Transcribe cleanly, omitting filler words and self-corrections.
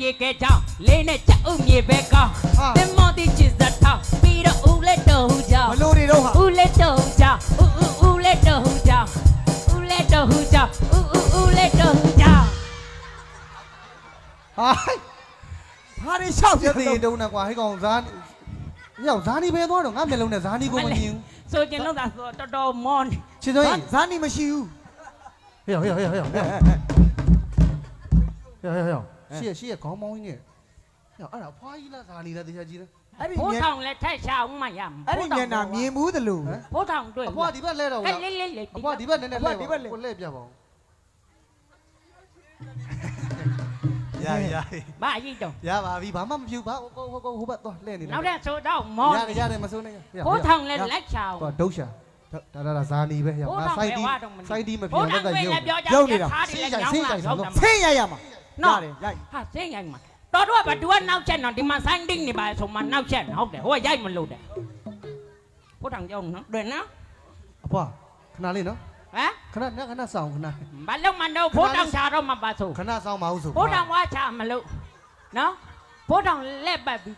ရေကဲချောင်းလေးနဲ့ချက်ဥမြေပဲကောင်းတင်မောတိချစ်စက်ထောင်းပြီးတော့ဦးလက်တော်ဟူကြောင်း မလို့တွေတော့ဟာ ဦးလက်တော်ဟူကြောင်းဦးလက်တော်ဟူကြောင်းဦးလက်တော်ဟူကြောင်းဦးလက်တော်ဟူကြောင်း ဟာဟာတွေရှောက်ပြသေးတုံးနဲ့ကွာဟဲ့ကောင်ဇာရောက်ဇာနီပဲသွားတော့ငါမျက်လုံးနဲ့ဇာနီကိုမမြင်ဘူး ဆိုကျင်လို့သာဆိုတော်တော်မောနေ ချစ်သွင်းဇာနီမရှိဘူးဟဲ့ဟဲ့ဟဲ့ဟဲ့ဟဲ့ရှေ့ခေါင်းမောင်းကြီးနဲ့ဟဲ့အဲ့ဒါဖွားကြီးလားဇာနီလားတရားကြီးလား အဲ့ဒီ ဖိုး မျက် ထောင်လည်းထိုက်ရှာအောင်မှရမှာ အဲ့ဒီမျက်နှာမြင်ဘူးသလို ဖိုးထောင်တွေ့ အဖွားဒီဘက်လဲတော့ လေးလေးလေး အဖွားဒီဘက်နည်းနည်းလဲကိုလဲပြပါဦးရ ဘာအကြီးတော့ ရပါပြီဘာမှမဖြစ်ဘာဟိုဘက်သွားလဲနေတာ နောက်တဲ့ဆိုတော့မော ရတယ်မစိုးနဲ့ ဖိုးထောင်လည်းလိုက်ရှာအောင် တော့ဒုတ်ရှာဒါဇာနီပဲရောက်ငါစိုက်တီးမပြော ဖိုး လက် ထောင် သက် လည်း ရုပ် ပြောကြဆင်း ရမှာ နော် ရတယ်ရိုက် ဟာဆင်းရိုက်မှာတော်တော့ဘာသူကနောက်ချက်နော်ဒီမှာဆိုင်းတင်းနေပါဆိုမှနောက်ချက်ဟုတ်တယ်ဟိုကရိုက်မလို့တယ်ဖိုးထောင်ကြောင်းနော်တွေ့နော် အဖွားခဏလေးနော် ဟမ် ခဏဆောင်ခဏ ဘာလို့မတော့ဖိုးထောင်ချတော့မှပါဆို ခဏဆောင်ပါဦးဆို ဖိုးထောင်ဝါချမလို့နော်ဖိုးထောင်လက်ပတ်ပြီး